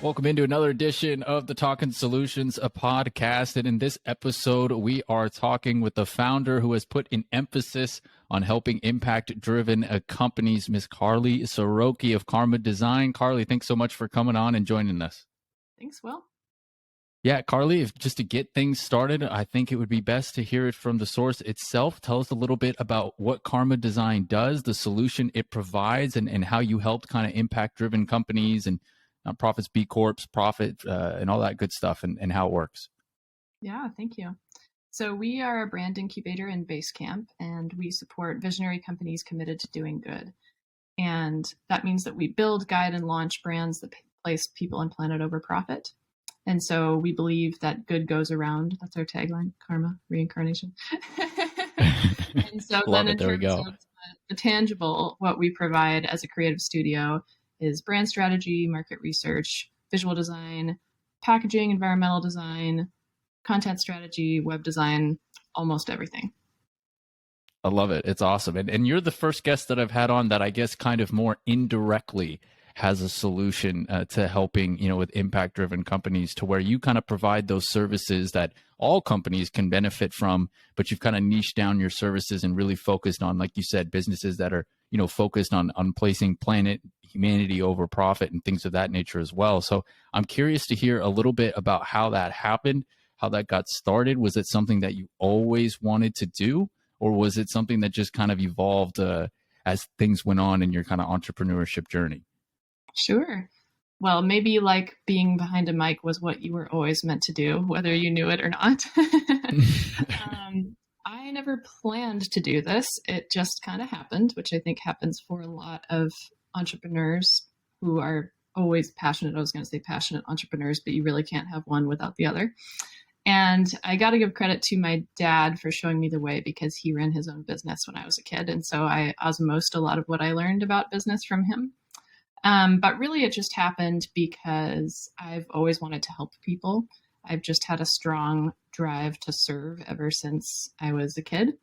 Welcome into another edition of the Talkin Solutions, a podcast. And in this episode, we are talking with the founder who has put an emphasis on helping impact-driven companies, Ms. Karly Siroky of Karma Design. Karly, thanks so much for coming on and joining us. Thanks, Will. Yeah, Karly, just to get things started, I think it would be best to hear it from the source itself. Tell us a little bit about what Karma Design does, the solution it provides, and how you helped kind of impact-driven companies and nonprofits, B Corps, profit, and all that good stuff, and how it works. Yeah, thank you. So we are a brand incubator in Basecamp, and we support visionary companies committed to doing good. And that means that we build, guide, and launch brands that place people and planet over profit. And so we believe that good goes around. That's our tagline, karma, reincarnation. And so Love then it. There we go. Of the tangible, what we provide as a creative studio is brand strategy, market research, visual design, packaging, environmental design, content strategy, web design, almost everything. I love it. It's awesome. And you're the first guest that I've had on that I guess kind of more indirectly has a solution to helping, with impact-driven companies, to where you kind of provide those services that all companies can benefit from, but you've kind of niched down your services and really focused on, like you said, businesses that are, focused on placing planet, humanity over profit and things of that nature as well. So I'm curious to hear a little bit about how that happened, how that got started. Was it something that you always wanted to do, or was it something that just kind of evolved as things went on in your kind of entrepreneurship journey? Sure. Well, maybe like being behind a mic was what you were always meant to do, whether you knew it or not. I never planned to do this. It just kind of happened, which I think happens for a lot of entrepreneurs who are always passionate. I was going to say passionate entrepreneurs, but you really can't have one without the other. And I got to give credit to my dad for showing me the way, because he ran his own business when I was a kid. And so I osmosed a lot of what I learned about business from him. But really, it just happened because I've always wanted to help people. I've just had a strong drive to serve ever since I was a kid.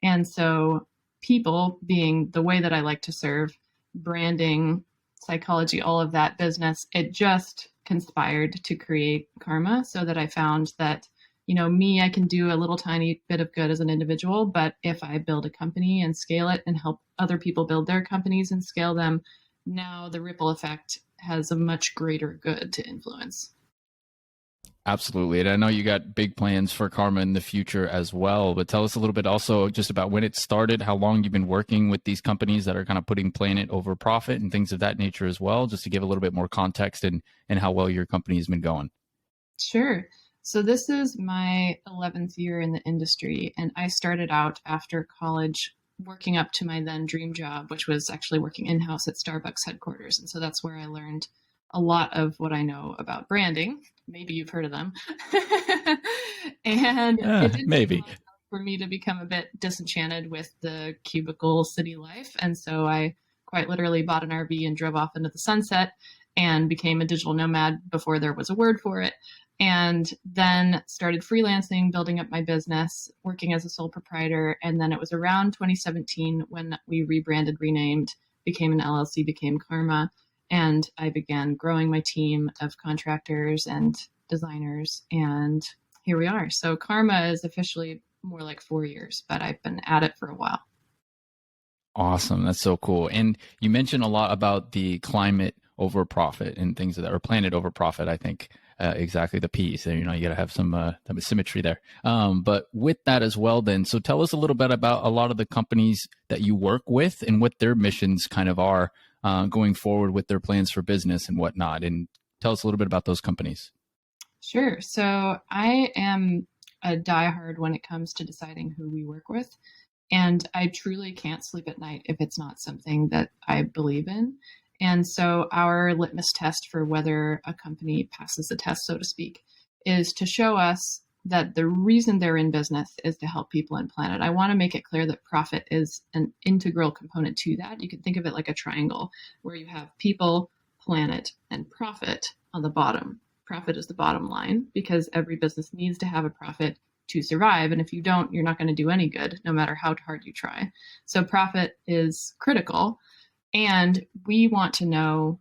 And so people being the way that I like to serve, branding, psychology, all of that business, it just conspired to create Karma, so that I found that, I can do a little tiny bit of good as an individual, but if I build a company and scale it and help other people build their companies and scale them, now the ripple effect has a much greater good to influence. Absolutely. And I know you got big plans for Karma in the future as well, but tell us a little bit also just about when it started, how long you've been working with these companies that are kind of putting planet over profit and things of that nature as well, just to give a little bit more context and how well your company has been going. Sure. So this is my 11th year in the industry, and I started out after college working up to my then dream job, which was actually working in-house at Starbucks headquarters. And so that's where I learned a lot of what I know about branding. Maybe you've heard of them. And it did maybe take a while for me to become a bit disenchanted with the cubicle city life. And so I quite literally bought an RV and drove off into the sunset and became a digital nomad before there was a word for it. And then started freelancing, building up my business, working as a sole proprietor. And then it was around 2017 when we rebranded, renamed, became an LLC, became Karma. And I began growing my team of contractors and designers. And here we are. So Karma is officially more like 4 years, but I've been at it for a while. Awesome. That's so cool. And you mentioned a lot about the climate over profit and things that are planet over profit, I think. Exactly the piece. And, you got to have some symmetry there. But with that as well, then, so tell us a little bit about a lot of the companies that you work with and what their missions kind of are going forward with their plans for business and whatnot. And tell us a little bit about those companies. Sure. So I am a diehard when it comes to deciding who we work with. And I truly can't sleep at night if it's not something that I believe in. And so our litmus test for whether a company passes the test, so to speak, is to show us that the reason they're in business is to help people and planet. I want to make it clear that profit is an integral component to that. You can think of it like a triangle where you have people, planet, and profit on the bottom. Profit is the bottom line because every business needs to have a profit to survive. And if you don't, you're not going to do any good, no matter how hard you try. So profit is critical. And we want to know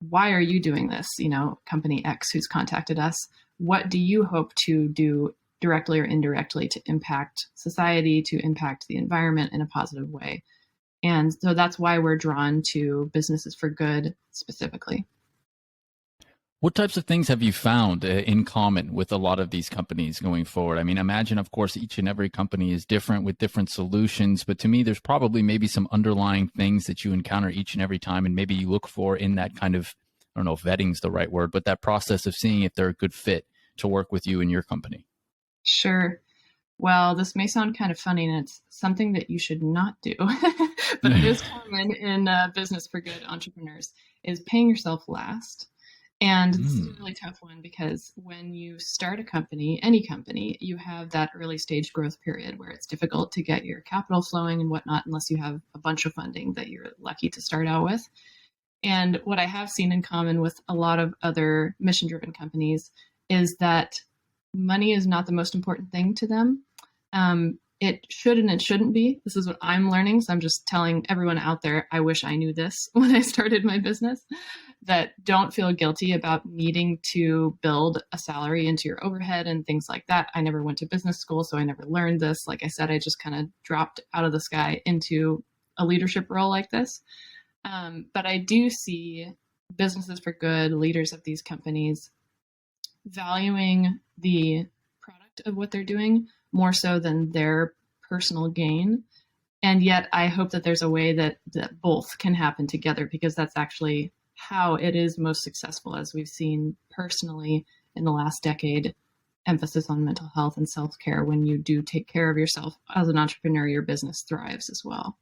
why are you doing this? Company X who's contacted us, what do you hope to do directly or indirectly to impact society, to impact the environment in a positive way? And so that's why we're drawn to businesses for good specifically. What types of things have you found in common with a lot of these companies going forward? I mean, imagine, of course, each and every company is different with different solutions, but to me, there's probably maybe some underlying things that you encounter each and every time, and maybe you look for in that kind of, I don't know if vetting's the right word, but that process of seeing if they're a good fit to work with you and your company. Sure. Well, this may sound kind of funny, and it's something that you should not do, but it is common in business for good entrepreneurs, is paying yourself last. And this is a really tough one because when you start a company, any company, you have that early stage growth period where it's difficult to get your capital flowing and whatnot, unless you have a bunch of funding that you're lucky to start out with. And what I have seen in common with a lot of other mission-driven companies is that money is not the most important thing to them. It should and it shouldn't be. This is what I'm learning. So I'm just telling everyone out there, I wish I knew this when I started my business, that don't feel guilty about needing to build a salary into your overhead and things like that. I never went to business school, so I never learned this. Like I said, I just kind of dropped out of the sky into a leadership role like this. But I do see businesses for good, leaders of these companies, valuing the product of what they're doing more so than their personal gain. And yet I hope that there's a way that both can happen together, because that's actually how it is most successful, as we've seen personally in the last decade. Emphasis on mental health and self-care. When you do take care of yourself as an entrepreneur, your business thrives as well.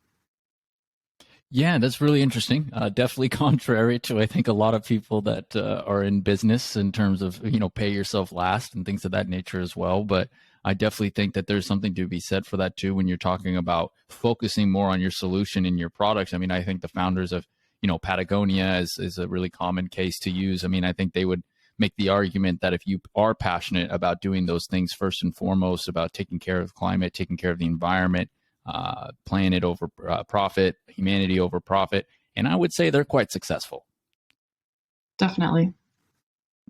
Yeah, that's really interesting. Definitely contrary to, I think, a lot of people that are in business in terms of, pay yourself last and things of that nature as well. But I definitely think that there's something to be said for that too, when you're talking about focusing more on your solution and your products. I mean, I think the founders of, Patagonia is a really common case to use. I mean, I think they would make the argument that if you are passionate about doing those things first and foremost, about taking care of the climate, taking care of the environment, planet over profit, humanity over profit. And I would say they're quite successful. Definitely.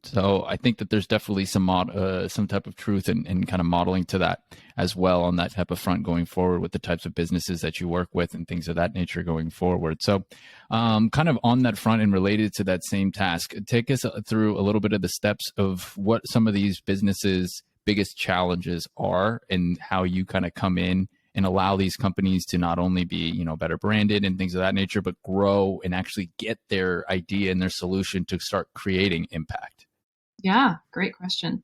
So I think that there's definitely some type of truth and kind of modeling to that as well on that type of front going forward with the types of businesses that you work with and things of that nature going forward. So kind of on that front and related to that same task, take us through a little bit of the steps of what some of these businesses' biggest challenges are and how you kind of come in and allow these companies to not only be, better branded and things of that nature, but grow and actually get their idea and their solution to start creating impact. Yeah, great question.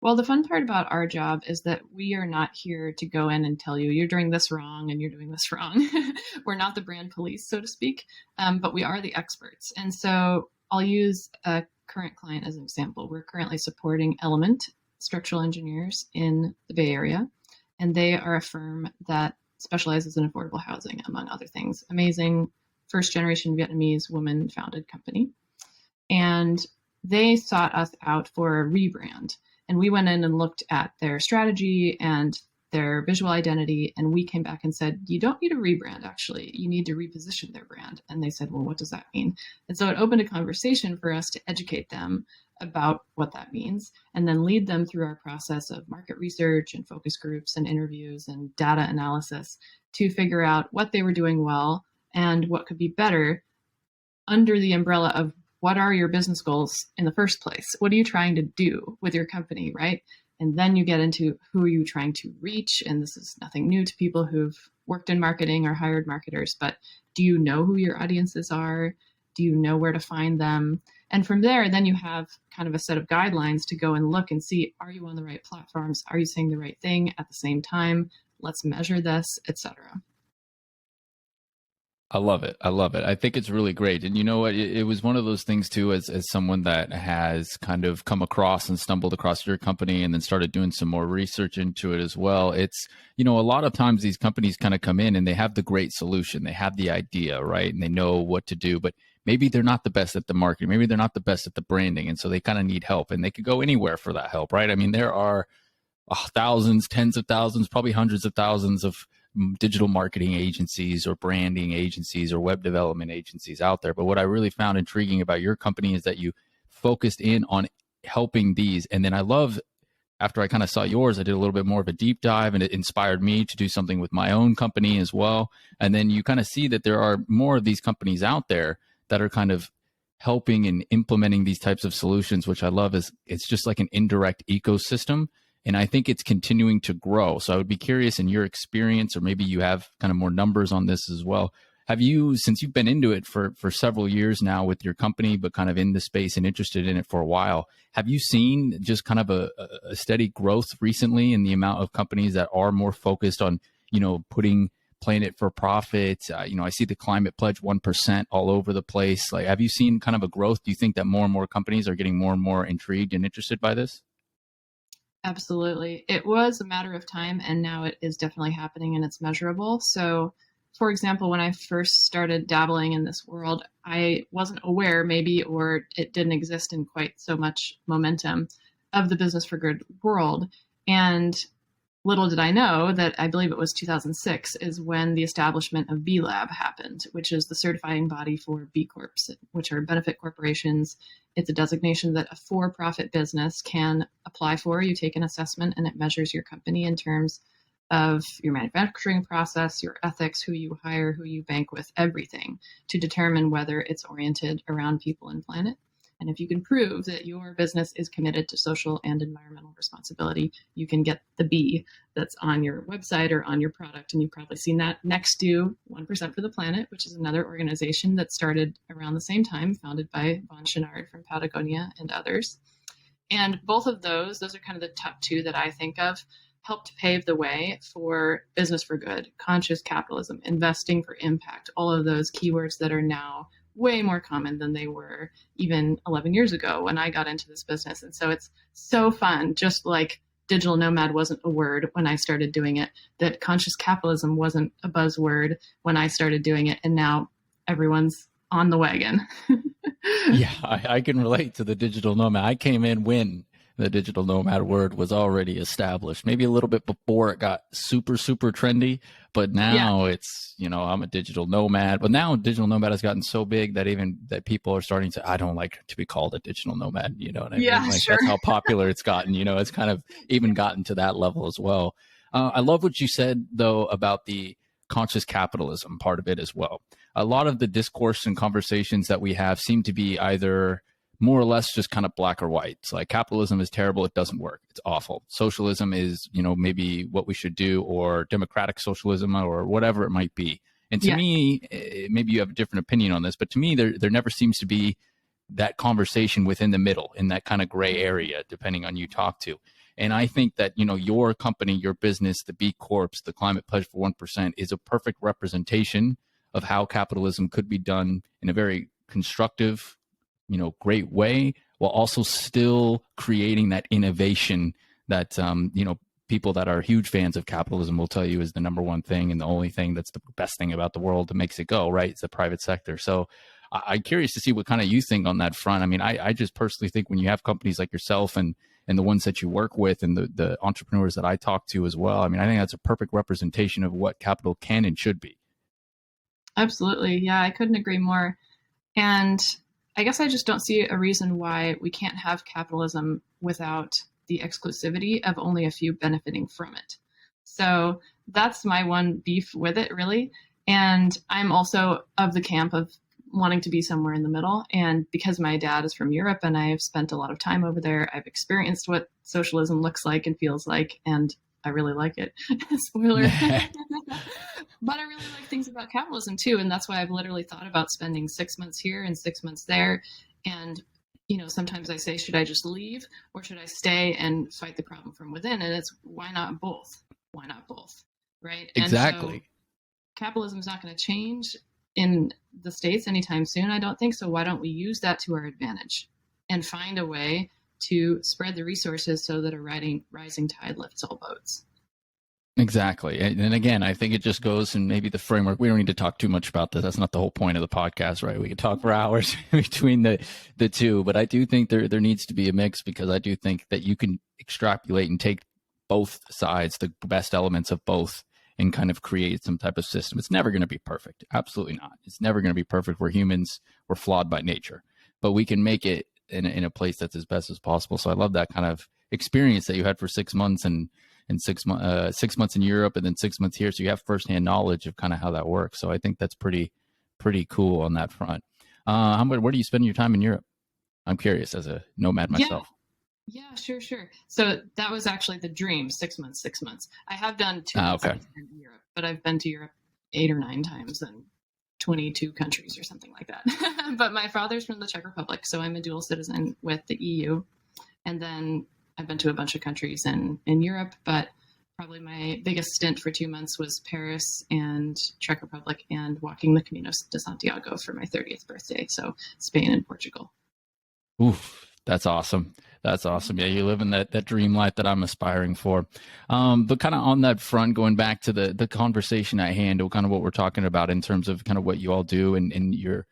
Well, the fun part about our job is that we are not here to go in and tell you, you're doing this wrong and you're doing this wrong. We're not the brand police, so to speak, but we are the experts. And so I'll use a current client as an example. We're currently supporting Element Structural Engineers in the Bay Area, and they are a firm that specializes in affordable housing, among other things. Amazing first-generation Vietnamese woman-founded company. And they sought us out for a rebrand. And we went in and looked at their strategy and their visual identity. And we came back and said, you don't need a rebrand, actually. You need to reposition their brand. And they said, well, what does that mean? And so it opened a conversation for us to educate them about what that means, and then lead them through our process of market research and focus groups and interviews and data analysis to figure out what they were doing well and what could be better under the umbrella of what are your business goals in the first place? What are you trying to do with your company, right? And then you get into who are you trying to reach? And this is nothing new to people who've worked in marketing or hired marketers, but do you know who your audiences are? Do you know where to find them? And from there, then you have kind of a set of guidelines to go and look and see, are you on the right platforms? Are you saying the right thing at the same time? Let's measure this, etc. I love it. I love it. I think it's really great. And you know what? It was one of those things too, as someone that has kind of come across and stumbled across your company and then started doing some more research into it as well. It's, a lot of times these companies kind of come in and they have the great solution. They have the idea, right? And they know what to do, but maybe they're not the best at the marketing. Maybe they're not the best at the branding. And so they kind of need help, and they could go anywhere for that help, right? I mean, there are thousands, tens of thousands, probably hundreds of thousands of digital marketing agencies or branding agencies or web development agencies out there. But what I really found intriguing about your company is that you focused in on helping these. And then I love, after I kind of saw yours, I did a little bit more of a deep dive, and it inspired me to do something with my own company as well. And then you kind of see that there are more of these companies out there that are kind of helping and implementing these types of solutions, which I love. Is it's just like an indirect ecosystem. And I think it's continuing to grow. So I would be curious, in your experience, or maybe you have kind of more numbers on this as well. Have you, since you've been into it for several years now with your company, but kind of in the space and interested in it for a while, have you seen just kind of a steady growth recently in the amount of companies that are more focused on, putting planet for profit? I see the climate pledge 1% all over the place. Like, have you seen kind of a growth? Do you think that more and more companies are getting more and more intrigued and interested by this? Absolutely. It was a matter of time, and now it is definitely happening and it's measurable. So, for example, when I first started dabbling in this world, I wasn't aware, maybe, or it didn't exist in quite so much momentum, of the business for good world. And little did I know that I believe it was 2006 is when the establishment of B Lab happened, which is the certifying body for B Corps, which are benefit corporations. It's a designation that a for-profit business can apply for. You take an assessment and it measures your company in terms of your manufacturing process, your ethics, who you hire, who you bank with, everything, to determine whether it's oriented around people and planet. And if you can prove that your business is committed to social and environmental responsibility, you can get the B that's on your website or on your product. And you've probably seen that next to 1% for the Planet, which is another organization that started around the same time, founded by Von Chenard from Patagonia and others. And both of those are kind of the top two that I think of, helped pave the way for business for good, conscious capitalism, investing for impact, all of those keywords that are now way more common than they were even 11 years ago when I got into this business. And so it's so fun, just like digital nomad wasn't a word when I started doing it, that conscious capitalism wasn't a buzzword when I started doing it. And now everyone's on the wagon. Yeah, I can relate to the digital nomad. I came in when the digital nomad word was already established, maybe a little bit before it got super, super trendy. But now it's, I'm a digital nomad. But now digital nomad has gotten so big that people are starting to, I don't like to be called a digital nomad. You know what I mean? Like, sure. That's how popular it's gotten. It's kind of even gotten to that level as well. I love what you said, though, about the conscious capitalism part of it as well. A lot of the discourse and conversations that we have seem to be either more or less just kind of black or white. It's like capitalism is terrible. It doesn't work. It's awful. Socialism is, maybe what we should do, or democratic socialism, or whatever it might be. And to me, maybe you have a different opinion on this, but to me, there never seems to be that conversation within the middle, in that kind of gray area, depending on you talk to. And I think that, your company, your business, the B Corps, the Climate Pledge for 1% is a perfect representation of how capitalism could be done in a very constructive, great way, while also still creating that innovation that, people that are huge fans of capitalism will tell you is the number one thing and the only thing that's the best thing about the world that makes it go, right? It's the private sector. So I'm curious to see what kind of you think on that front. I mean, I just personally think when you have companies like yourself and the ones that you work with and the entrepreneurs that I talk to as well, I mean, I think that's a perfect representation of what capital can and should be. Absolutely. Yeah, I couldn't agree more. And I guess I just don't see a reason why we can't have capitalism without the exclusivity of only a few benefiting from it. So that's my one beef with it, really. And I'm also of the camp of wanting to be somewhere in the middle. And because my dad is from Europe and I've spent a lot of time over there, I've experienced what socialism looks like and feels like, and I really like it. Spoiler. But I really like things about capitalism too. And that's why I've literally thought about spending 6 months here and 6 months there. And, sometimes I say, should I just leave or should I stay and fight the problem from within? And it's, why not both? Why not both? Right? Exactly. And so capitalism is not going to change in the States anytime soon, I don't think. So why don't we use that to our advantage and find a way to spread the resources so that a rising tide lifts all boats? Exactly. And again, I think it just goes in maybe the framework. We don't need to talk too much about this. That's not the whole point of the podcast, right? We could talk for hours between the two, but I do think there needs to be a mix, because I do think that you can extrapolate and take both sides, the best elements of both, and kind of create some type of system. It's never going to be perfect. Absolutely not. It's never going to be perfect. We're humans. We're flawed by nature, but we can make it in a place that's as best as possible. So I love that kind of experience that you had for 6 months and 6 months in Europe and then 6 months here. So you have firsthand knowledge of kind of how that works. So I think that's pretty cool on that front. Where do you spend your time in Europe? I'm curious as a nomad myself. Yeah, sure. So that was actually the dream, 6 months, 6 months. I have done 2 months in Europe, but I've been to Europe 8 or 9 times in 22 countries or something like that. But my father's from the Czech Republic, so I'm a dual citizen with the EU. And then I've been to a bunch of countries in Europe, but probably my biggest stint for 2 months was Paris and Czech Republic and walking the Camino de Santiago for my 30th birthday. So Spain and Portugal. Oof, that's awesome. That's awesome. Yeah, you're living that dream life that I'm aspiring for. But kind of on that front, going back to the conversation at hand, or kind of what we're talking about in terms of kind of what you all do and your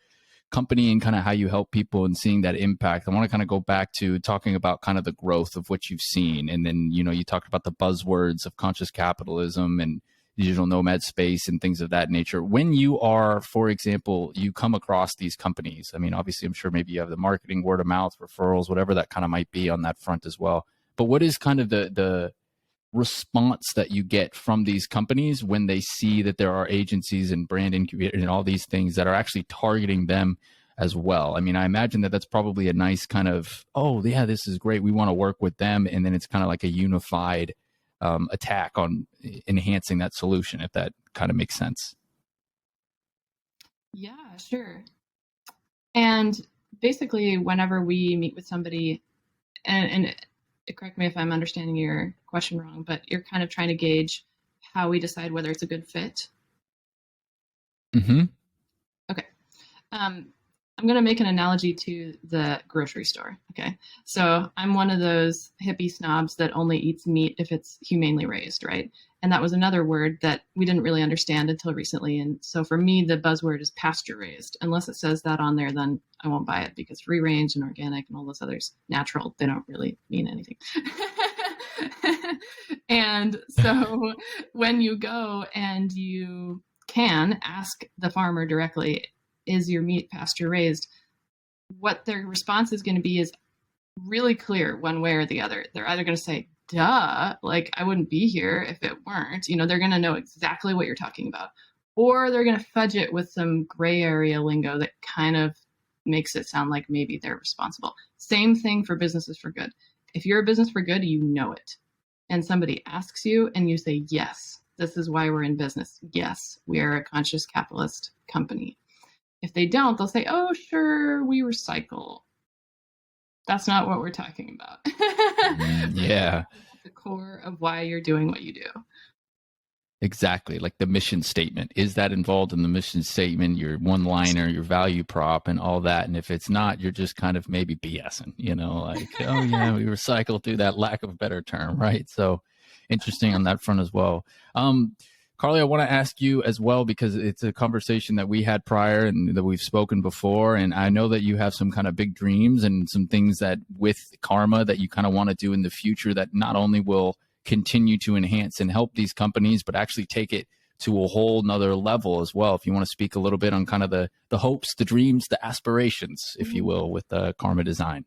company and kind of how you help people and seeing that impact. I want to kind of go back to talking about kind of the growth of what you've seen. And then, you talked about the buzzwords of conscious capitalism and digital nomad space and things of that nature. When you are, for example, you come across these companies, I mean, obviously, I'm sure maybe you have the marketing, word of mouth, referrals, whatever that kind of might be on that front as well. But what is kind of the response that you get from these companies when they see that there are agencies and brand incubator and all these things that are actually targeting them as well? I mean, I imagine that that's probably a nice kind of, oh, yeah, this is great. We want to work with them. And then it's kind of like a unified attack on enhancing that solution, if that kind of makes sense. Yeah, sure. And basically, whenever we meet with somebody, and correct me if I'm understanding your question wrong, but you're kind of trying to gauge how we decide whether it's a good fit. Mm-hmm. Okay. I'm going to make an analogy to the grocery store. Okay. So I'm one of those hippie snobs that only eats meat if it's humanely raised, right? And that was another word that we didn't really understand until recently. And so for me, the buzzword is pasture raised. Unless it says that on there, then I won't buy it, because free range and organic and all those others, natural, they don't really mean anything. And so when you go and you can ask the farmer directly, is your meat pasture raised? What their response is going to be is really clear one way or the other. They're either going to say, duh, like I wouldn't be here if it weren't. They're going to know exactly what you're talking about. Or they're going to fudge it with some gray area lingo that kind of makes it sound like maybe they're responsible. Same thing for businesses for good. If you're a business for good, you know it. And somebody asks you and you say, yes, this is why we're in business. Yes, we are a conscious capitalist company. If they don't, they'll say, oh, sure, we recycle. That's not what we're talking about. Yeah. The core of why you're doing what you do. Exactly. Like the mission statement. Is that involved in the mission statement, your one-liner, your value prop and all that? And if it's not, you're just kind of maybe BSing, like, oh, yeah, we recycle through that lack of a better term, right? So interesting on that front as well. Karly, I want to ask you as well, because it's a conversation that we had prior and that we've spoken before. And I know that you have some kind of big dreams and some things that with Karma that you kind of want to do in the future that not only will continue to enhance and help these companies, but actually take it to a whole nother level as well. If you want to speak a little bit on kind of the hopes, the dreams, the aspirations, if you will, with Karma Design.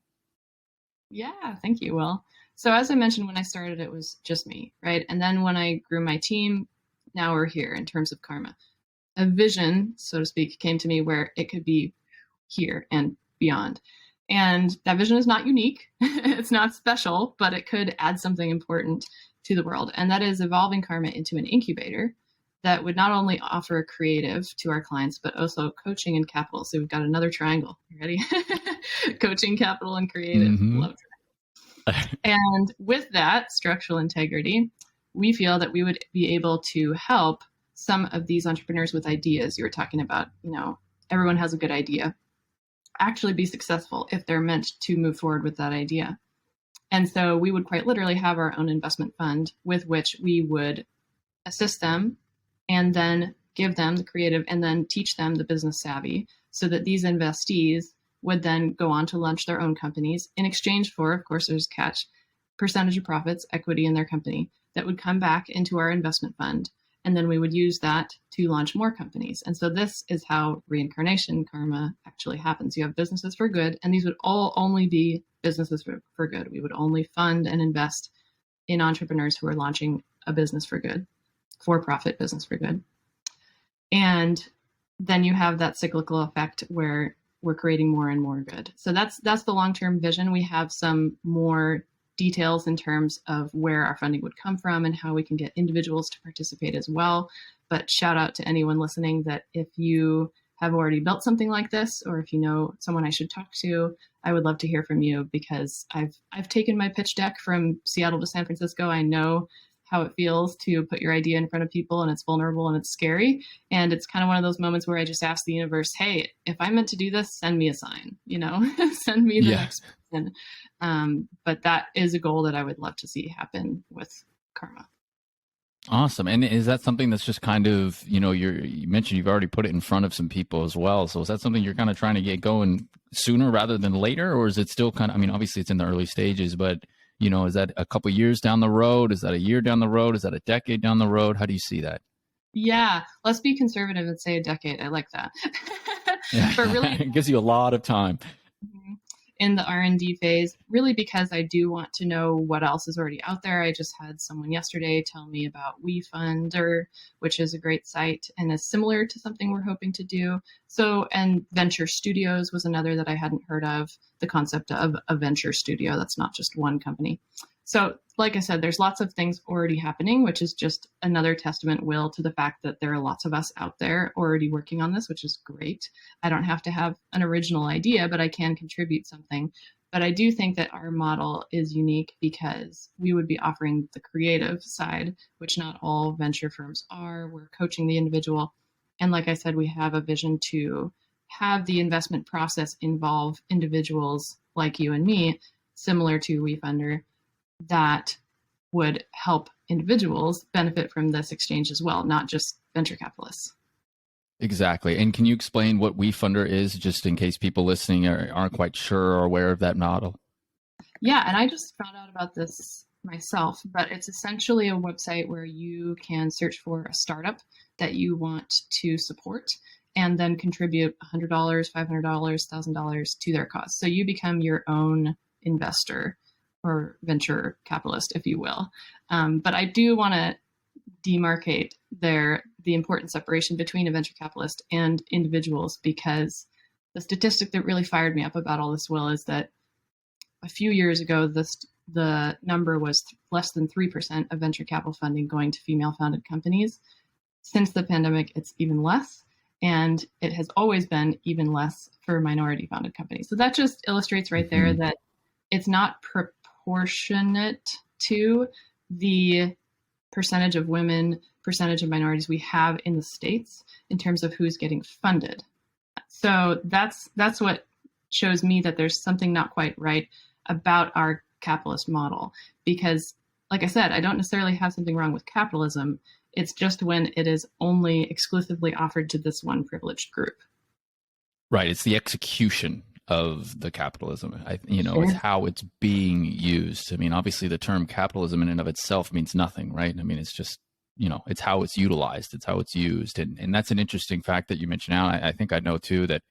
Yeah, thank you, Will. So as I mentioned, when I started, it was just me, right? And then when I grew my team, now we're here in terms of Karma. A vision, so to speak, came to me where it could be here and beyond. And that vision is not unique. It's not special, but it could add something important to the world. And that is evolving Karma into an incubator that would not only offer creative to our clients, but also coaching and capital. So we've got another triangle. You ready? Coaching, capital, and creative. Mm-hmm. Love triangles. And with that structural integrity, we feel that we would be able to help some of these entrepreneurs with ideas. You were talking about, everyone has a good idea, actually be successful if they're meant to move forward with that idea. And so we would quite literally have our own investment fund with which we would assist them and then give them the creative and then teach them the business savvy so that these investees would then go on to launch their own companies in exchange for, of course, there's catch, percentage of profits, equity in their company that would come back into our investment fund. And then we would use that to launch more companies. And so this is how reincarnation karma actually happens. You have businesses for good, and these would all only be businesses for good. We would only fund and invest in entrepreneurs who are launching a business for good, for-profit business for good. And then you have that cyclical effect where we're creating more and more good. So that's the long-term vision. We have some more details in terms of where our funding would come from and how we can get individuals to participate as well. But shout out to anyone listening that if you have already built something like this, or if you know someone I should talk to, I would love to hear from you, because I've taken my pitch deck from Seattle to San Francisco. I know how it feels to put your idea in front of people, and it's vulnerable and it's scary. And it's kind of one of those moments where I just ask the universe, hey, if I'm meant to do this, send me a sign, send me the next person. But that is a goal that I would love to see happen with Karma. Awesome. And is that something that's just kind of, you mentioned you've already put it in front of some people as well. So is that something you're kind of trying to get going sooner rather than later? Or is it still kind of, obviously it's in the early stages, but is that a couple of years down the road? Is that a year down the road? Is that a decade down the road? How do you see that? Yeah, let's be conservative and say a decade. I like that. But really, it gives you a lot of time. In the R&D phase, really, because I do want to know what else is already out there. I just had someone yesterday tell me about WeFunder, which is a great site and is similar to something we're hoping to do. So, and Venture Studios was another that I hadn't heard of, the concept of a venture studio. That's not just one company. So, like I said, there's lots of things already happening, which is just another testament, Will, to the fact that there are lots of us out there already working on this, which is great. I don't have to have an original idea, but I can contribute something. But I do think that our model is unique because we would be offering the creative side, which not all venture firms are. We're coaching the individual. And like I said, we have a vision to have the investment process involve individuals like you and me, similar to WeFunder, that would help individuals benefit from this exchange as well, not just venture capitalists. Exactly. And can you explain what WeFunder is, just in case people listening aren't quite sure or aware of that model? Yeah, and I just found out about this myself, but it's essentially a website where you can search for a startup that you want to support and then contribute $100, $500, $1,000 to their cause. So you become your own investor or venture capitalist, if you will. But I do want to demarcate the important separation between a venture capitalist and individuals, because the statistic that really fired me up about all this, Will, is that a few years ago, the number was less than 3% of venture capital funding going to female-founded companies. Since the pandemic, it's even less, and it has always been even less for minority-founded companies. So that just illustrates right there that it's not proportionate to the percentage of women, percentage of minorities we have in the States in terms of who's getting funded. So that's what shows me that there's something not quite right about our capitalist model. Because, like I said, I don't necessarily have something wrong with capitalism. It's just when it is only exclusively offered to this one privileged group. Right. It's the execution of the capitalism. Sure. It's how it's being used. Obviously the term capitalism in and of itself means nothing, right? It's just, it's how it's utilized. It's how it's used. And that's an interesting fact that you mentioned out. I think I know too, that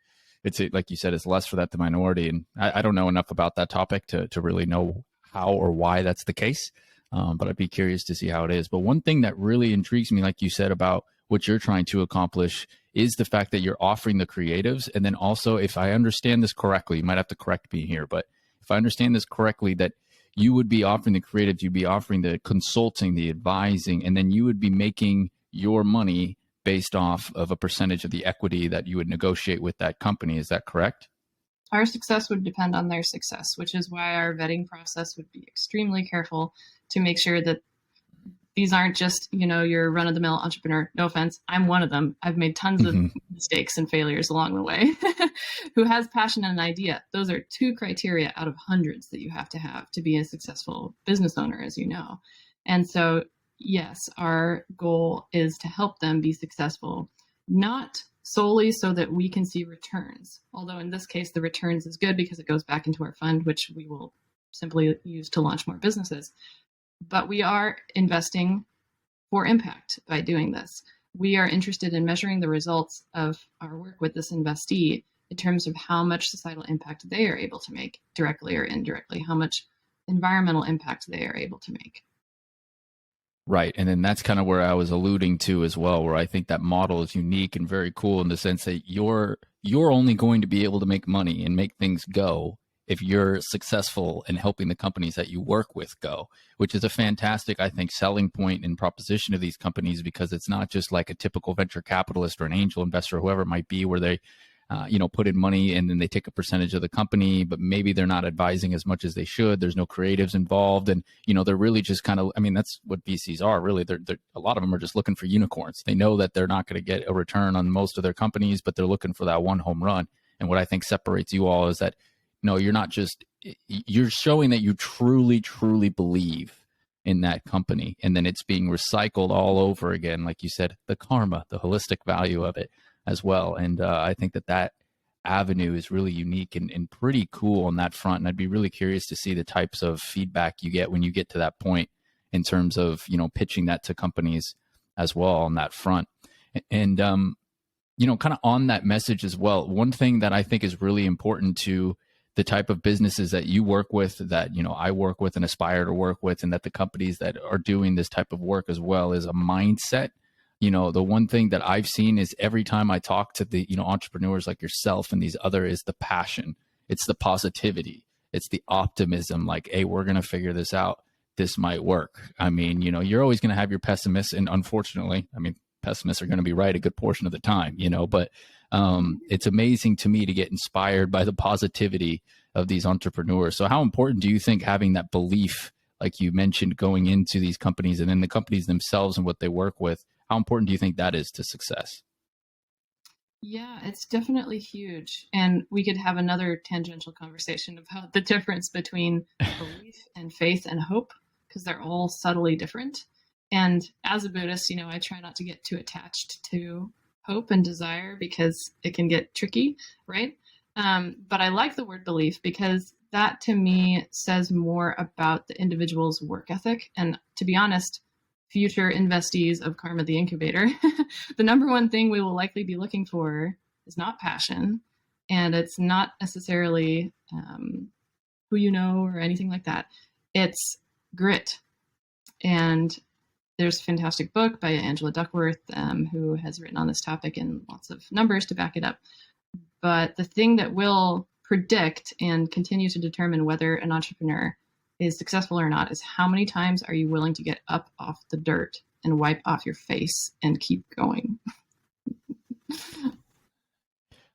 it's, like you said, it's less for that the minority. And I don't know enough about that topic to really know how or why that's the case. But I'd be curious to see how it is. But one thing that really intrigues me, like you said, about what you're trying to accomplish is the fact that you're offering the creatives. And then also, if I understand this correctly, you might have to correct me here, but if I understand this correctly, that you would be offering the creatives, you'd be offering the consulting, the advising, and then you would be making your money based off of a percentage of the equity that you would negotiate with that company. Is that correct? Our success would depend on their success, which is why our vetting process would be extremely careful to make sure that these aren't just, your run-of-the-mill entrepreneur. No offense, I'm one of them. I've made tons of mistakes and failures along the way. Who has passion and an idea. Those are 2 criteria out of hundreds that you have to be a successful business owner, as you know. And so, yes, our goal is to help them be successful, not solely so that we can see returns. Although in this case, the returns is good because it goes back into our fund, which we will simply use to launch more businesses. But we are investing for impact by doing this. We are interested in measuring the results of our work with this investee in terms of how much societal impact they are able to make, directly or indirectly, how much environmental impact they are able to make. Right. And then that's kind of where I was alluding to as well, where I think that model is unique and very cool in the sense that you're only going to be able to make money and make things go if you're successful in helping the companies that you work with go, which is a fantastic, I think, selling point and proposition of these companies, because it's not just like a typical venture capitalist or an angel investor, whoever it might be, where they put in money and then they take a percentage of the company, but maybe they're not advising as much as they should. There's no creatives involved. And, they're really just kind of, I mean, that's what VCs are really. They're a lot of them are just looking for unicorns. They know that they're not going to get a return on most of their companies, but they're looking for that one home run. And what I think separates you all is that, no, you're not just, you're showing that you truly, truly believe in that company. And then it's being recycled all over again. Like you said, the karma, the holistic value of it as well. And I think that avenue is really unique and pretty cool on that front. And I'd be really curious to see the types of feedback you get when you get to that point in terms of, pitching that to companies as well on that front. And, kind of on that message as well, one thing that I think is really important to the type of businesses that you work with, that, I work with and aspire to work with, and that the companies that are doing this type of work as well, is a mindset. The one thing that I've seen is every time I talk to the, entrepreneurs like yourself and these other, is the passion. It's the positivity. It's the optimism. Like, hey, we're going to figure this out. This might work. I mean, you're always going to have your pessimists. And unfortunately, I mean, pessimists are going to be right a good portion of the time, but it's amazing to me to get inspired by the positivity of these entrepreneurs. So how important do you think having that belief, like you mentioned, going into these companies and then the companies themselves and what they work with, how important do you think that is to success? Yeah, it's definitely huge. And we could have another tangential conversation about the difference between belief and faith and hope, because they're all subtly different. And as a Buddhist, I try not to get too attached to hope and desire, because it can get tricky, right? But I like the word belief, because that to me says more about the individual's work ethic. And to be honest, future investees of Karma the incubator, the number one thing we will likely be looking for is not passion, and it's not necessarily who you know or anything like that. It's grit. And there's a fantastic book by Angela Duckworth, who has written on this topic and lots of numbers to back it up. But the thing that will predict and continue to determine whether an entrepreneur is successful or not is how many times are you willing to get up off the dirt and wipe off your face and keep going.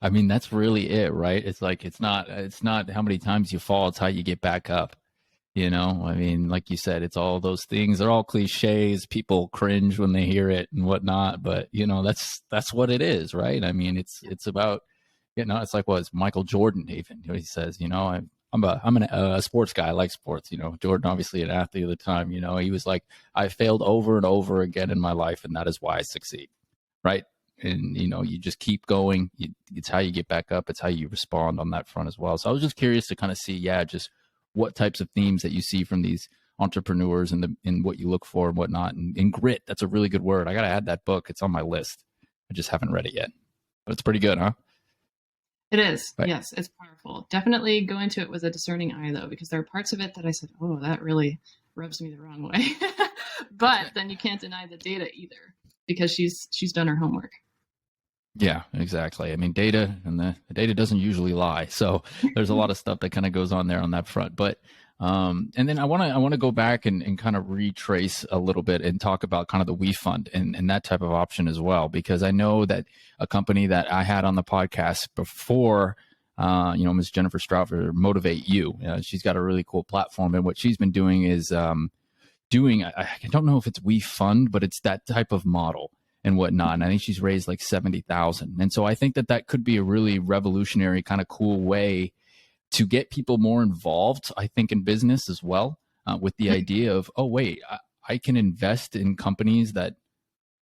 I mean, that's really it, right? It's like, it's not how many times you fall, it's how you get back up. I mean, like you said, it's all those things. They're all cliches. People cringe when they hear it and whatnot, but that's what it is, right? I mean, it's about, it's like what Michael Jordan even, he says, I'm a sports guy. I like sports. Jordan, obviously an athlete at the time. He was like, I failed over and over again in my life, and that is why I succeed, right? And you just keep going. It's how you get back up. It's how you respond on that front as well. So I was just curious to kind of see, just what types of themes that you see from these entrepreneurs and what you look for and whatnot. And grit, that's a really good word. I got to add that book. It's on my list. I just haven't read it yet, but it's pretty good, huh? It is. Right. Yes, it's powerful. Definitely go into it with a discerning eye, though, because there are parts of it that I said, oh, that really rubs me the wrong way. But then you can't deny the data either, because she's done her homework. Yeah, exactly. I mean, data, and the data doesn't usually lie. So there's a lot of stuff that kind of goes on there on that front. But and then I want to go back and kind of retrace a little bit and talk about kind of the We Fund and that type of option as well, because I know that a company that I had on the podcast before, Ms. Jennifer Strautfer, Motivate You. She's got a really cool platform, and what she's been doing is I don't know if it's We Fund, but it's that type of model and whatnot. And I think she's raised like 70,000. And so I think that could be a really revolutionary kind of cool way to get people more involved, I think, in business as well, with the idea of, oh, wait, I can invest in companies that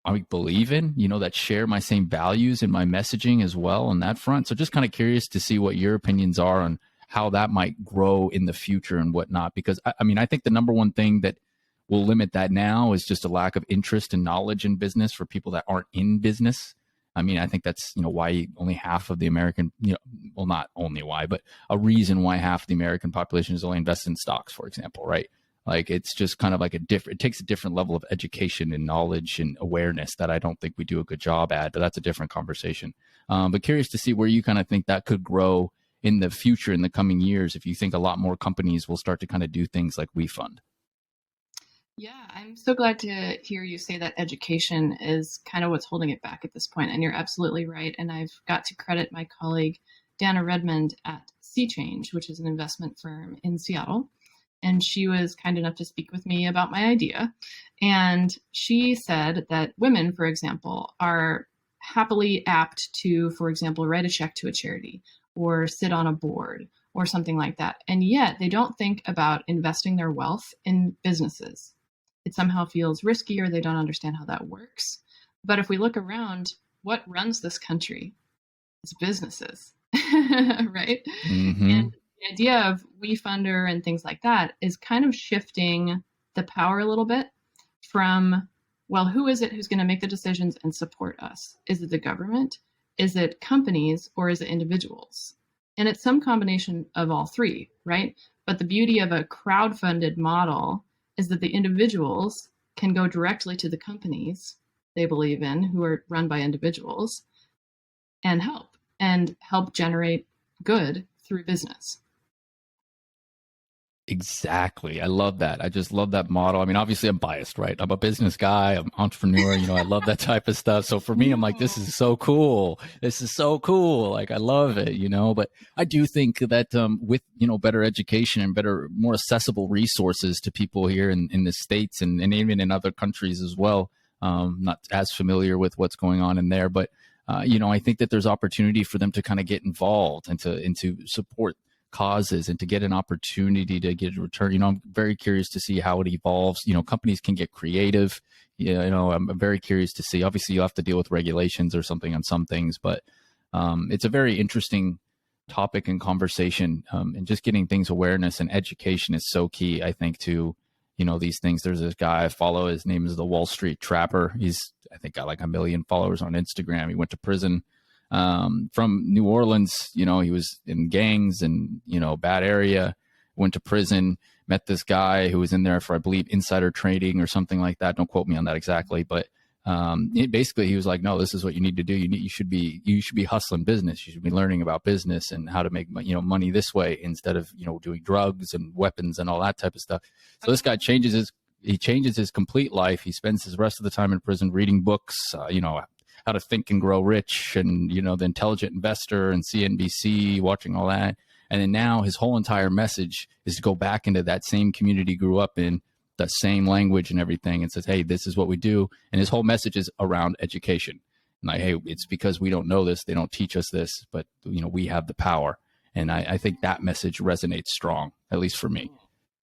I believe in, that share my same values and my messaging as well on that front. So just kind of curious to see what your opinions are on how that might grow in the future and whatnot. Because I mean, I think the number one thing that will limit that now is just a lack of interest and knowledge in business for people that aren't in business. I mean, I think that's, why only half of the American, well, not only why, but a reason why half of the American population is only invested in stocks, for example, right? Like, it's just kind of like it takes a different level of education and knowledge and awareness that I don't think we do a good job at, but that's a different conversation. But curious to see where you kind of think that could grow in the future, in the coming years, if you think a lot more companies will start to kind of do things like WeFund. Yeah, I'm so glad to hear you say that education is kind of what's holding it back at this point. And you're absolutely right. And I've got to credit my colleague, Dana Redmond at Sea Change, which is an investment firm in Seattle. And she was kind enough to speak with me about my idea. And she said that women, for example, are happily apt to, for example, write a check to a charity or sit on a board or something like that. And yet they don't think about investing their wealth in businesses. It somehow feels risky, or they don't understand how that works. But if we look around, what runs this country? It's businesses, right? Mm-hmm. And the idea of WeFunder and things like that is kind of shifting the power a little bit from, well, who is it who's going to make the decisions and support us? Is it the government? Is it companies? Or is it individuals? And it's some combination of all three, right? But the beauty of a crowd-funded model is that the individuals can go directly to the companies they believe in, who are run by individuals, and help generate good through business. Exactly. I love that. I just love that model. I mean, obviously I'm biased, right? I'm a business guy. I'm an entrepreneur. I love that type of stuff. So for me, I'm like, this is so cool. This is so cool. Like, I love it, but I do think that, with, better education and better, more accessible resources to people here in the States and even in other countries as well. Not as familiar with what's going on in there, but, I think that there's opportunity for them to kind of get involved and to support causes and to get an opportunity to get a return. I'm very curious to see how it evolves. Companies can get creative. I'm very curious to see. Obviously, you have to deal with regulations or something on some things, but it's a very interesting topic and conversation. And just getting things awareness and education is so key, I think, to these things. There's this guy I follow. His name is the Wall Street Trapper. He's, I think, got like 1 million followers on Instagram. He went to prison from New Orleans. He was in gangs and, bad area, went to prison, met this guy who was in there for, I believe, insider trading or something like that. Don't quote me on that exactly. But basically he was like, no, this is what you need to do. You should be hustling business. You should be learning about business and how to make, money this way instead of, doing drugs and weapons and all that type of stuff. So this guy changes his complete life. He spends his rest of the time in prison reading books, how to think and grow rich, and the Intelligent Investor and CNBC, watching all that. And then now his whole entire message is to go back into that same community he grew up in, the same language and everything, and says, hey, this is what we do. And his whole message is around education. And like, hey, it's because we don't know this, they don't teach us this, but we have the power. And I think that message resonates strong, at least for me.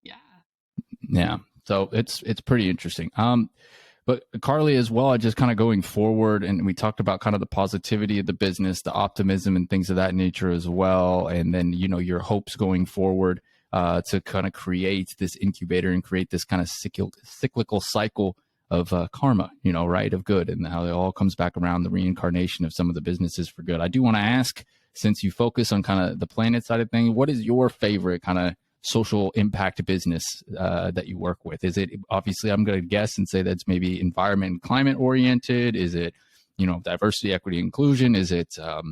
Yeah. So it's pretty interesting. But Karly, as well, just kind of going forward, and we talked about kind of the positivity of the business, the optimism and things of that nature as well. And then, your hopes going forward to kind of create this incubator and create this kind of cyclical cycle of karma, right, of good, and how it all comes back around, the reincarnation of some of the businesses for good. I do want to ask, since you focus on kind of the planet side of things, what is your favorite kind of social impact business that you work with? Is it, obviously, I'm going to guess and say that's maybe environment and climate oriented? Is it, diversity, equity, inclusion? Is it, I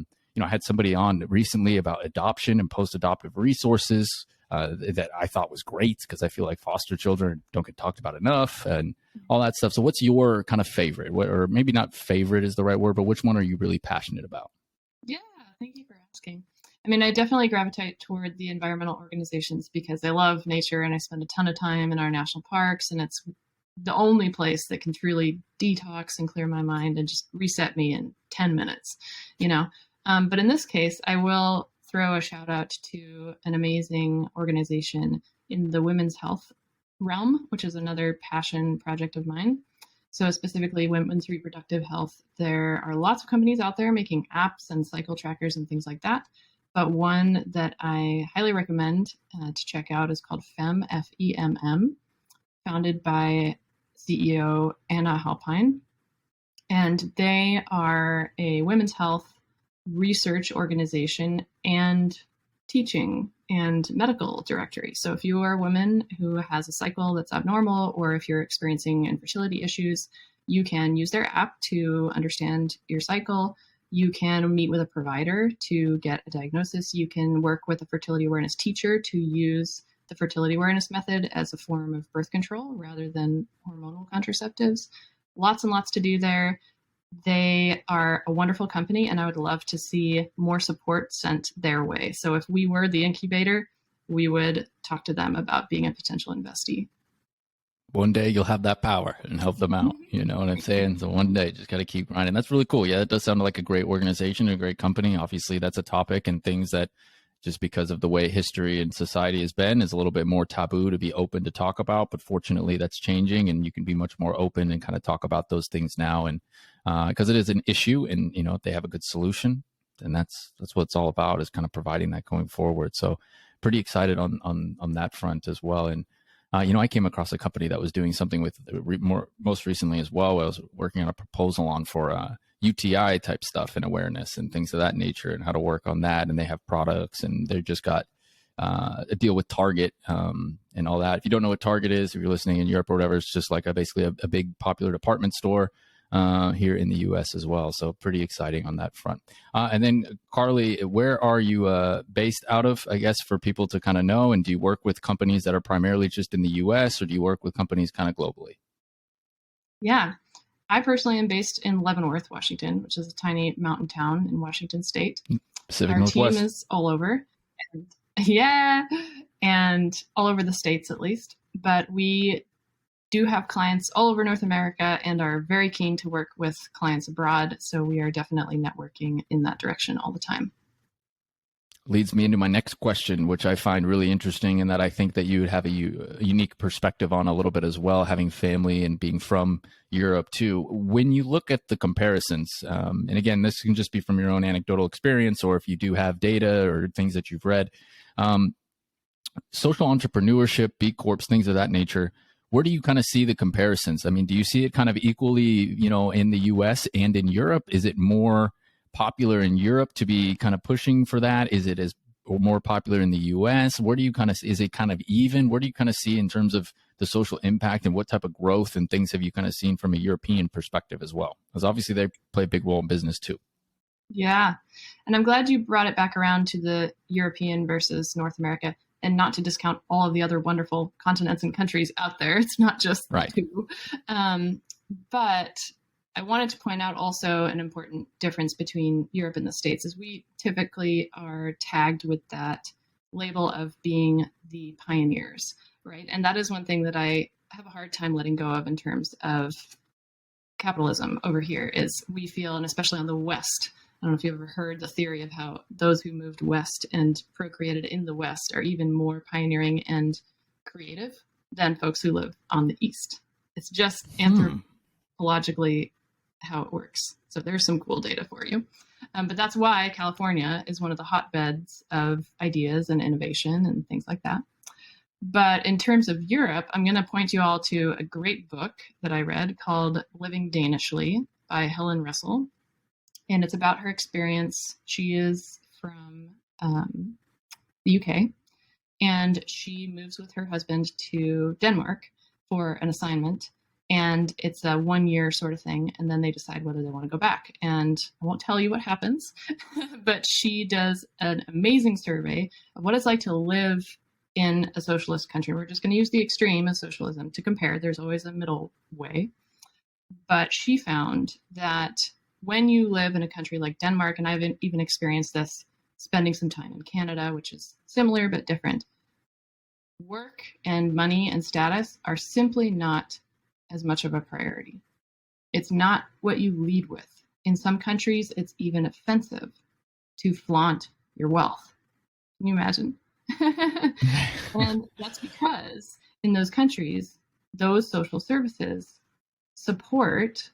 had somebody on recently about adoption and post-adoptive resources that I thought was great, because I feel like foster children don't get talked about enough and all that stuff. So what's your kind of favorite, or maybe not favorite is the right word, but which one are you really passionate about? Yeah, thank you for asking. I mean, I definitely gravitate toward the environmental organizations because I love nature and I spend a ton of time in our national parks, and it's the only place that can truly detox and clear my mind and just reset me in 10 minutes, But in this case, I will throw a shout out to an amazing organization in the women's health realm, which is another passion project of mine. So specifically women's reproductive health. There are lots of companies out there making apps and cycle trackers and things like that. But one that I highly recommend to check out is called FEMM, FEMM. founded by CEO Anna Halpine. And they are a women's health research organization and teaching and medical directory. So if you are a woman who has a cycle that's abnormal, or if you're experiencing infertility issues, you can use their app to understand your cycle. You can meet with a provider to get a diagnosis. You can work with a fertility awareness teacher to use the fertility awareness method as a form of birth control rather than hormonal contraceptives. Lots and lots to do there. They are a wonderful company, and I would love to see more support sent their way. So if we were the incubator, we would talk to them about being a potential investee. One day you'll have that power and help them out. You know what I'm saying? So one day, just got to keep grinding. That's really cool. Yeah, it does sound like a great organization, a great company. Obviously, that's a topic and things that, just because of the way history and society has been, is a little bit more taboo to be open to talk about. But fortunately, that's changing, and you can be much more open and kind of talk about those things now. And because it is an issue, and you know, if they have a good solution, then that's what it's all about, is kind of providing that going forward. So pretty excited on that front as well. And you know, I came across a company that was doing something with most recently as well. I was working on a proposal on for UTI type stuff and awareness and things of that nature, and how to work on that. And they have products, and they just got a deal with Target and all that. If you don't know what Target is, if you're listening in Europe or whatever, it's just like basically a big popular department store here in the US as well. So pretty exciting on that front. And then Karly, where are you based out of, I guess, for people to kind of know? And do you work with companies that are primarily just in the US, or do you work with companies kind of globally? Yeah, I personally am based in Leavenworth, Washington, which is a tiny mountain town in Washington State. Pacific Our Northwest. team is all over. And, yeah, and all over the States at least. But we do have clients all over North America and are very keen to work with clients abroad. So we are definitely networking in that direction all the time. Leads me into my next question, which I find really interesting, and that I think that you would have a unique perspective on a little bit as well, having family and being from Europe too. When you look at the comparisons, and again, this can just be from your own anecdotal experience, or if you do have data or things that you've read, social entrepreneurship, B Corps, things of that nature, where do you kind of see the comparisons? I mean, do you see it kind of equally, you know, in the US and in Europe? Is it more popular in Europe to be kind of pushing for that? Is it as or more popular in the US? Where do you kind of, is it kind of even? Where do you kind of see in terms of the social impact, and what type of growth and things have you kind of seen from a European perspective as well? Because obviously they play a big role in business too. Yeah. And I'm glad you brought it back around to the European versus North America, and not to discount all of the other wonderful continents and countries out there. It's not just right. two. But I wanted to point out also an important difference between Europe and the States is we typically are tagged with that label of being the pioneers, right? And that is one thing that I have a hard time letting go of in terms of capitalism over here. Is we feel, and especially on the West, I don't know if you've ever heard the theory of how those who moved west and procreated in the West are even more pioneering and creative than folks who live on the East. It's just anthropologically how it works. So there's some cool data for you. But that's why California is one of the hotbeds of ideas and innovation and things like that. But in terms of Europe, I'm going to point you all to a great book that I read called Living Danishly by Helen Russell. And it's about her experience. She is from the UK, and she moves with her husband to Denmark for an assignment. And it's a 1-year sort of thing. And then they decide whether they want to go back. And I won't tell you what happens, but she does an amazing survey of what it's like to live in a socialist country. We're just going to use the extreme of socialism to compare. There's always a middle way. But she found that when you live in a country like Denmark, and I've even experienced this spending some time in Canada, which is similar but different, work and money and status are simply not as much of a priority. It's not what you lead with. In some countries, it's even offensive to flaunt your wealth. Can you imagine? And that's because in those countries, those social services support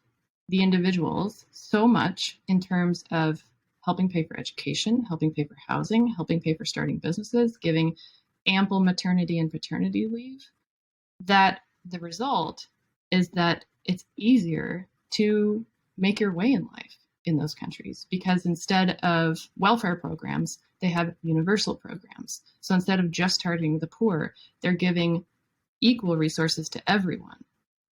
the individuals so much in terms of helping pay for education, helping pay for housing, helping pay for starting businesses, giving ample maternity and paternity leave, that the result is that it's easier to make your way in life in those countries, because instead of welfare programs, they have universal programs. So instead of just targeting the poor, they're giving equal resources to everyone.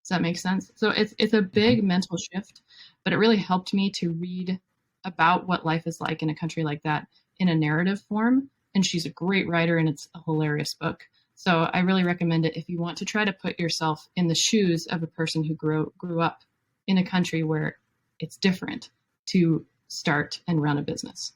Does that make sense? So it's a big mental shift, but it really helped me to read about what life is like in a country like that in a narrative form. And she's a great writer, and it's a hilarious book. So I really recommend it if you want to try to put yourself in the shoes of a person who grew up in a country where it's different to start and run a business.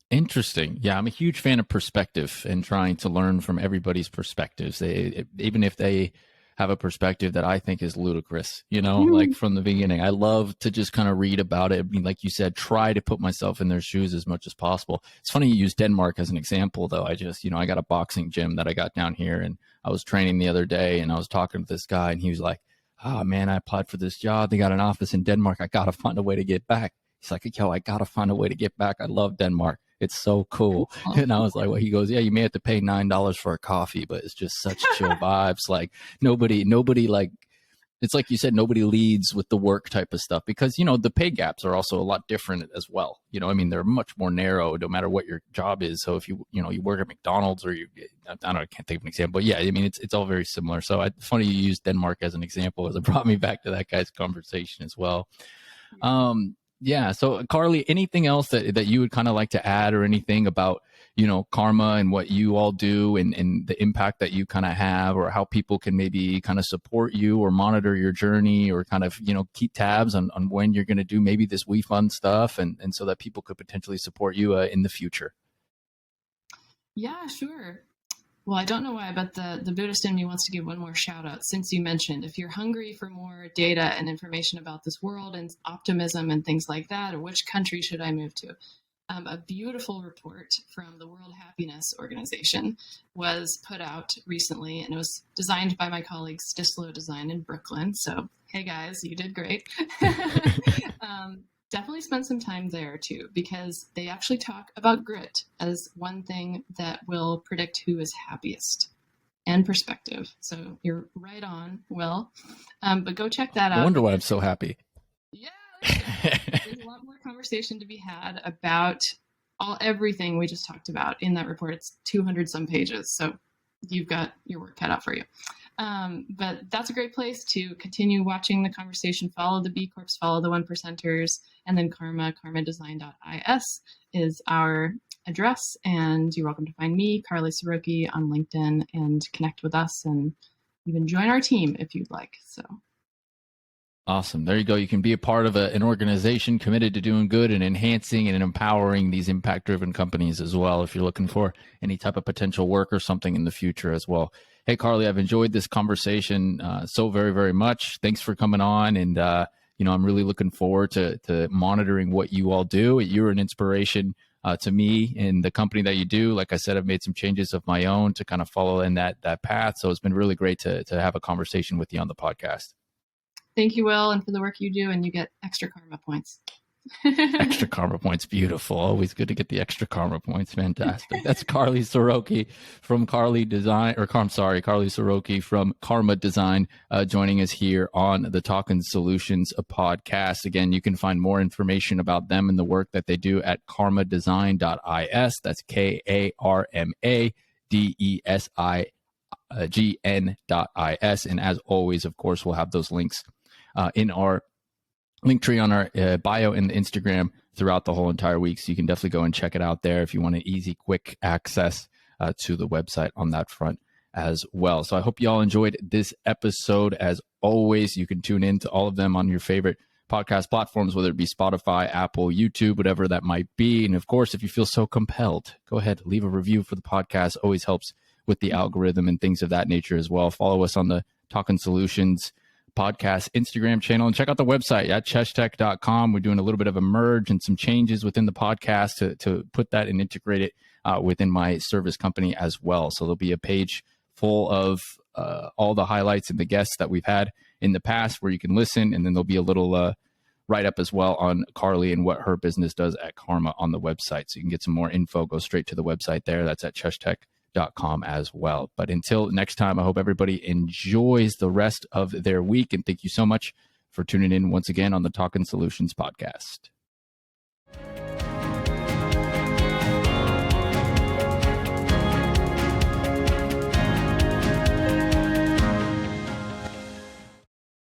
Interesting. Yeah, I'm a huge fan of perspective and trying to learn from everybody's perspectives. Even if they have a perspective that I think is ludicrous, like from the beginning. I love to just kind of read about it. I mean, like you said, try to put myself in their shoes as much as possible. It's funny you use Denmark as an example, though. I just, I got a boxing gym that I got down here, and I was training the other day, and I was talking to this guy, and he was like, "Oh man, I applied for this job. They got an office in Denmark. I got to find a way to get back." He's like, "Yo, I got to find a way to get back. I love Denmark. It's so cool." And I was like, well, he goes, "Yeah, you may have to pay $9 for a coffee, but it's just such chill vibes." Like nobody like, it's like you said, nobody leads with the work type of stuff, because, the pay gaps are also a lot different as well. I mean, they're much more narrow no matter what your job is. So if you work at McDonald's, or I don't know, I can't think of an example, but yeah, I mean, it's all very similar. So it's funny you used Denmark as an example, as it brought me back to that guy's conversation as well. Yeah. So Karly, anything else that you would kind of like to add, or anything about, Karma and what you all do, and the impact that you kind of have, or how people can maybe kind of support you or monitor your journey, or kind of, keep tabs on when you're going to do maybe this WeFund stuff, and so that people could potentially support you in the future? Yeah, sure. Well, I don't know why, but the Buddhist in me wants to give one more shout out, since you mentioned, if you're hungry for more data and information about this world and optimism and things like that, or which country should I move to, a beautiful report from the World Happiness Organization was put out recently, and it was designed by my colleague Stislo Design in Brooklyn. So, hey guys, you did great. Definitely spend some time there too, because they actually talk about grit as one thing that will predict who is happiest, and perspective. So you're right on, Will. But go check that out. I wonder why I'm so happy. Yeah, there's a lot more conversation to be had about everything we just talked about in that report. It's 200 some pages, so you've got your work cut out for you. But that's a great place to continue watching the conversation. Follow the B Corps, follow the 1%ers, and then karmadesign.is is our address. And you're welcome to find me, Karly Siroky, on LinkedIn, and connect with us, and even join our team if you'd like. So. Awesome. There you go. You can be a part of an organization committed to doing good and enhancing and empowering these impact-driven companies as well, if you're looking for any type of potential work or something in the future as well. Hey, Karly, I've enjoyed this conversation so very, very much. Thanks for coming on. And, I'm really looking forward to monitoring what you all do. You're an inspiration to me in the company that you do. Like I said, I've made some changes of my own to kind of follow in that path. So it's been really great to have a conversation with you on the podcast. Thank you, Will, and for the work you do, and you get extra karma points. Extra karma points. Beautiful. Always good to get the extra karma points. Fantastic. That's Karly Siroky from Karly Siroky from Karma Design, joining us here on the Talkin Solutions podcast. Again, you can find more information about them and the work that they do at karmadesign.is. That's KARMADESIGN.is. And as always, of course, we'll have those links in our link tree on our bio in the Instagram throughout the whole entire week. So you can definitely go and check it out there if you want an easy, quick access to the website on that front as well. So I hope you all enjoyed this episode. As always, you can tune in to all of them on your favorite podcast platforms, whether it be Spotify, Apple, YouTube, whatever that might be. And of course, if you feel so compelled, go ahead, leave a review for the podcast. Always helps with the algorithm and things of that nature as well. Follow us on the Talkin Solutions podcast Instagram channel, and check out the website at cheshtech.com. We're doing a little bit of a merge and some changes within the podcast to put that and integrate it within my service company as well. So there'll be a page full of all the highlights and the guests that we've had in the past where you can listen, and then there'll be a little write-up as well on Karly and what her business does at Karma on the website. So you can get some more info, go straight to the website there. That's at cheshtech.com. talkinsolutions.com as well. But until next time, I hope everybody enjoys the rest of their week. And thank you so much for tuning in once again on the Talkin Solutions podcast.